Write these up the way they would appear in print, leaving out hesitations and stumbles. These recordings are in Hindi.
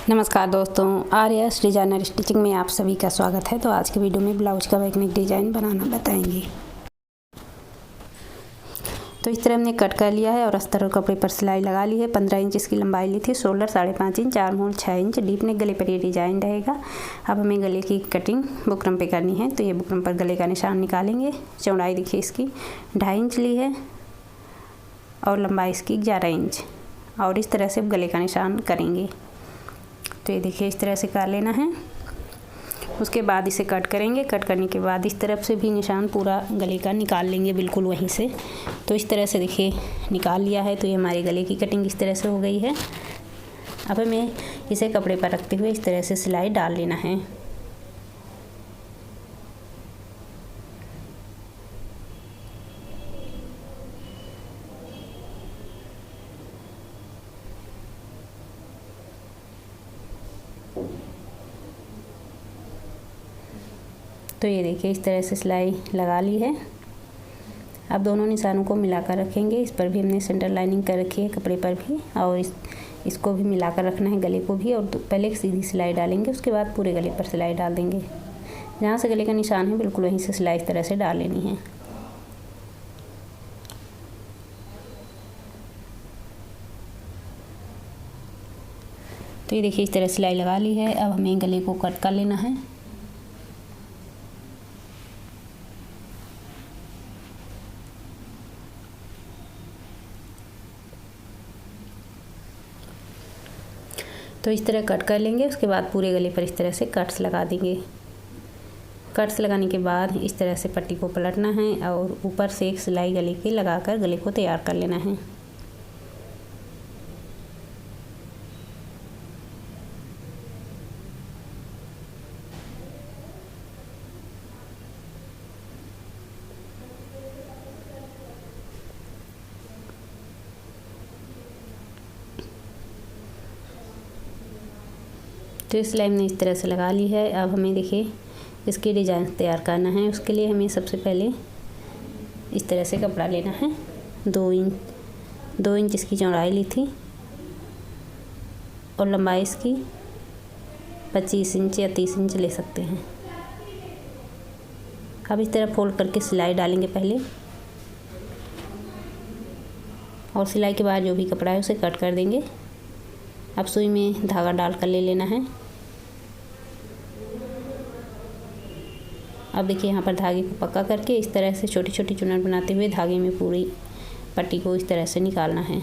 नमस्कार दोस्तों, आर्यस डिजाइनर स्टिचिंग में आप सभी का स्वागत है। तो आज के वीडियो में ब्लाउज का बैकनेक डिज़ाइन बनाना बताएंगे। तो इस तरह हमने कट कर लिया है और अस्तर और कपड़े पर सिलाई लगा ली है। 15 इंच इसकी लंबाई ली थी, shoulder 5.5 inch, arm hole 6 inch, deep neck गले पर ये डिज़ाइन रहेगा। अब हमें गले की कटिंग बुकरम पे करनी है। तो ये बुकरम पर गले का निशान निकालेंगे। चौड़ाई देखिए इसकी 2.5 इंच ली है और लंबाई इसकी 11 इंच, और इस तरह से गले का निशान करेंगे। तो ये देखिए इस तरह से कर लेना है। उसके बाद इसे कट करेंगे। कट करने के बाद इस तरफ से भी निशान पूरा गले का निकाल लेंगे, बिल्कुल वहीं से। तो इस तरह से देखिए निकाल लिया है। तो ये हमारे गले की कटिंग इस तरह से हो गई है। अब हमें इसे कपड़े पर रखते हुए इस तरह से सिलाई डाल लेना है। तो ये देखिए इस तरह से सिलाई लगा ली है। अब दोनों निशानों को मिलाकर रखेंगे। इस पर भी हमने सेंटर लाइनिंग कर रखी है, कपड़े पर भी, और इसको भी मिलाकर रखना है, गले को भी। और पहले एक सीधी सिलाई डालेंगे, उसके बाद पूरे गले पर सिलाई डाल देंगे। जहाँ से गले का निशान है बिल्कुल वहीं से सिलाई इस तरह से डाल लेनी है। तो ये देखिए इस तरह सिलाई लगा ली है। अब हमें गले को कट कर लेना है। तो इस तरह कट कर लेंगे। उसके बाद पूरे गले पर इस तरह से कट्स लगा देंगे। कट्स लगाने के बाद इस तरह से पट्टी को पलटना है और ऊपर से एक सिलाई गले की लगाकर गले को तैयार कर लेना है। तो इस सिलाई हमने इस तरह से लगा ली है। अब हमें देखिए इसकी डिज़ाइन तैयार करना है। उसके लिए हमें सबसे पहले इस तरह से कपड़ा लेना है। 2 इंच इसकी चौड़ाई ली थी और लंबाई इसकी 25 इंच या 30 इंच ले सकते हैं। अब इस तरह फोल्ड करके सिलाई डालेंगे पहले, और सिलाई के बाद जो भी कपड़ा है उसे कट कर देंगे। अब सुई में धागा डाल कर ले लेना है। अब देखिए यहाँ पर धागे को पक्का करके इस तरह से छोटी छोटी चुनर बनाते हुए धागे में पूरी पट्टी को इस तरह से निकालना है।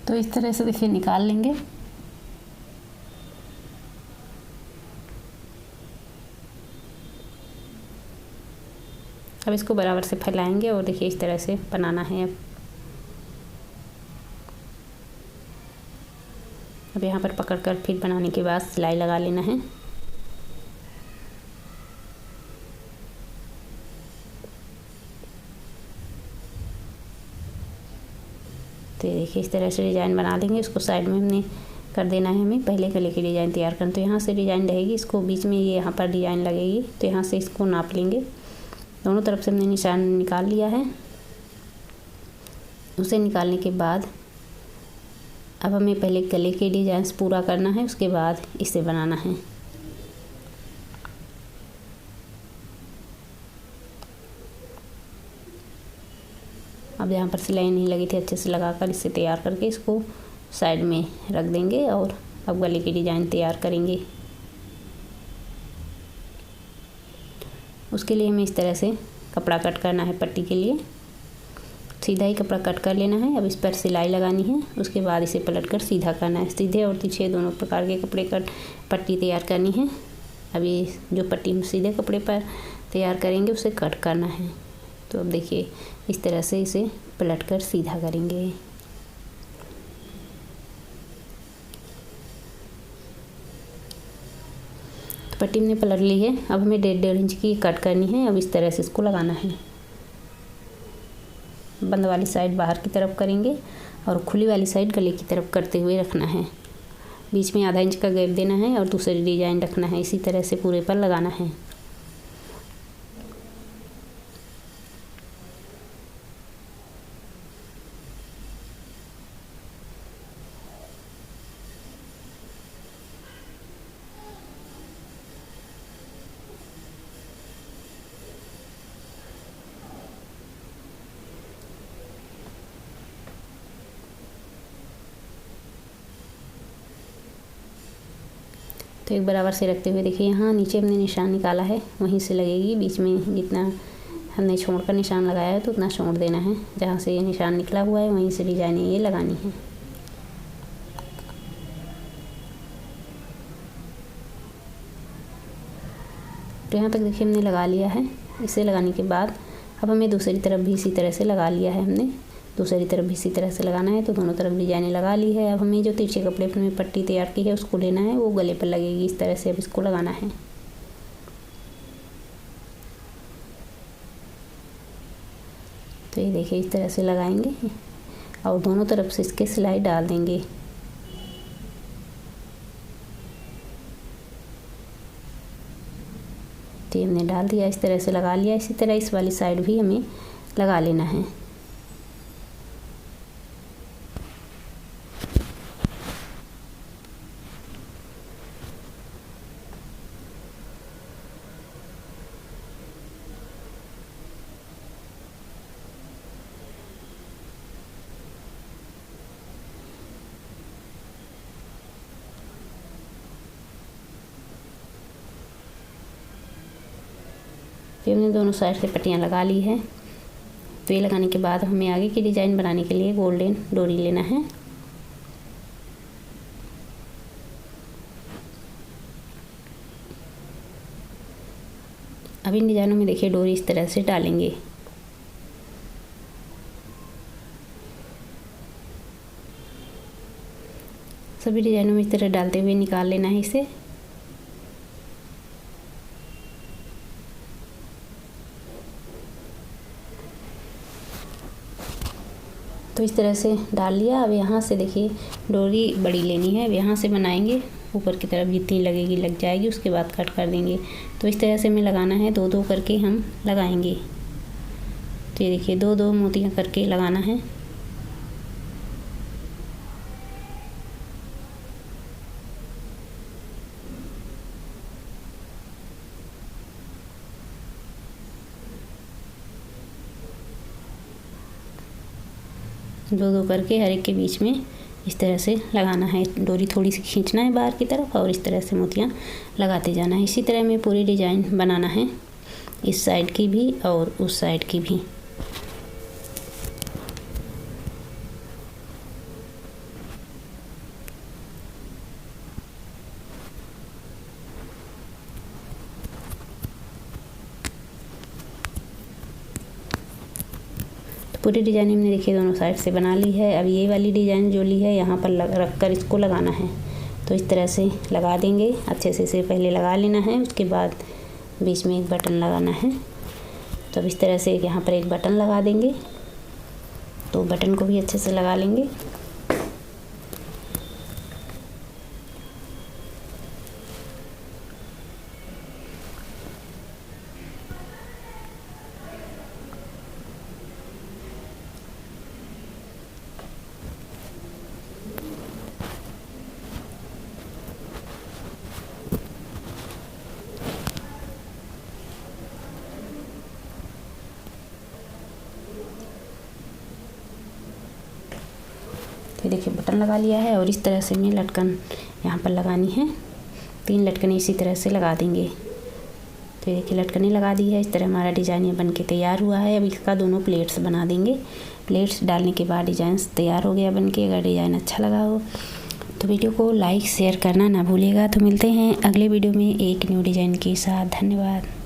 तो इस तरह से देखिए निकाल लेंगे। अब इसको बराबर से फैलाएंगे और देखिए इस तरह से बनाना है। अब यहाँ पर पकड़कर फिर बनाने के बाद सिलाई लगा लेना है। तो ये देखिए इस तरह से डिज़ाइन बना लेंगे। इसको साइड में हमने कर देना है। हमें पहले गले की डिज़ाइन तैयार करना। तो यहाँ से डिज़ाइन रहेगी, इसको बीच में ये यहाँ पर डिज़ाइन लगेगी। तो यहाँ से इसको नाप लेंगे। दोनों तरफ से हमने निशान निकाल लिया है। उसे निकालने के बाद अब हमें पहले गले के डिज़ाइन पूरा करना है, उसके बाद इसे बनाना है। अब यहाँ पर सिलाई नहीं लगी थी, अच्छे से लगाकर इसे तैयार करके इसको साइड में रख देंगे और अब गले की डिज़ाइन तैयार करेंगे। उसके लिए हमें इस तरह से कपड़ा कट करना है। पट्टी के लिए सीधा ही कपड़ा कट कर लेना है। अब इस पर सिलाई लगानी है, उसके बाद इसे पलटकर सीधा करना है। सीधे और तिरछे दोनों प्रकार के कपड़े का पट्टी तैयार करनी है। अब ये जो पट्टी हम सीधे कपड़े पर तैयार करेंगे उसे कट करना है। तो अब देखिए इस तरह से इसे पलट कर सीधा करेंगे। तो पट्टी हमने पलट ली है। अब हमें 1.5 इंच की कट करनी है। अब इस तरह से इसको लगाना है। बंद वाली साइड बाहर की तरफ करेंगे और खुली वाली साइड गले की तरफ करते हुए रखना है। बीच में आधा इंच का गैप देना है और दूसरी डिजाइन रखना है। इसी तरह से पूरे पर लगाना है। तो एक बराबर से रखते हुए देखिए यहाँ नीचे हमने निशान निकाला है, वहीं से लगेगी। बीच में जितना हमने छोड़ कर निशान लगाया है तो उतना छोड़ देना है। जहाँ से ये निशान निकला हुआ है वहीं से डिजाइन ये लगानी है। तो यहाँ तक देखिए हमने लगा लिया है। इसे लगाने के बाद अब हमें दूसरी तरफ भी इसी तरह से लगा लिया है। हमने दूसरी तरफ भी इसी तरह से लगाना है। तो दोनों तरफ डिजाइनें लगा ली है। अब हमें जो तिरछे कपड़े पर हमें पट्टी तैयार की है उसको लेना है, वो गले पर लगेगी। इस तरह से अब इसको लगाना है। तो ये देखिए इस तरह से लगाएंगे और दोनों तरफ से इसके सिलाई डाल देंगे। तो ये हमने डाल दिया, इस तरह से लगा लिया। इसी तरह इस वाली साइड भी हमें लगा लेना है। फिर हमने दोनों साइड से पट्टियाँ लगा ली है। तो ये लगाने के बाद हमें आगे की डिज़ाइन बनाने के लिए गोल्डन डोरी लेना है। अब इन डिज़ाइनों में देखिए डोरी इस तरह से डालेंगे। सभी डिज़ाइनों में इस तरह डालते हुए निकाल लेना है इसे। तो इस तरह से डाल लिया। अब यहाँ से देखिए डोरी बड़ी लेनी है। अब यहाँ से बनाएंगे, ऊपर की तरफ जितनी लगेगी लग जाएगी, उसके बाद कट कर देंगे। तो इस तरह से हमें लगाना है, 2-2 करके हम लगाएंगे। तो ये देखिए 2-2 मोतियाँ करके लगाना है। दो दो करके हर एक के बीच में इस तरह से लगाना है। डोरी थोड़ी सी खींचना है बाहर की तरफ और इस तरह से मोतियाँ लगाते जाना है। इसी तरह में पूरी डिजाइन बनाना है, इस साइड की भी और उस साइड की भी। पूरी डिजाइन हमने देखिए दोनों साइड से बना ली है। अब ये वाली डिजाइन जो ली है यहाँ पर रख कर इसको लगाना है। तो इस तरह से लगा देंगे, अच्छे से इसे पहले लगा लेना है। उसके बाद बीच में एक बटन लगाना है। तो अब इस तरह से यहाँ पर एक बटन लगा देंगे। तो बटन को भी अच्छे से लगा लेंगे। तो देखिए बटन लगा लिया है और इस तरह से हमें लटकन यहाँ पर लगानी है। 3 लटकनें इसी तरह से लगा देंगे। तो देखिए लटकनें लगा दी है। इस तरह हमारा डिज़ाइन ये बन के तैयार हुआ है। अब इसका दोनों प्लेट्स बना देंगे। प्लेट्स डालने के बाद डिज़ाइन तैयार हो गया बन के। अगर डिज़ाइन अच्छा लगा हो तो वीडियो को लाइक शेयर करना ना भूलिएगा। तो मिलते हैं अगले वीडियो में एक न्यू डिज़ाइन के साथ। धन्यवाद।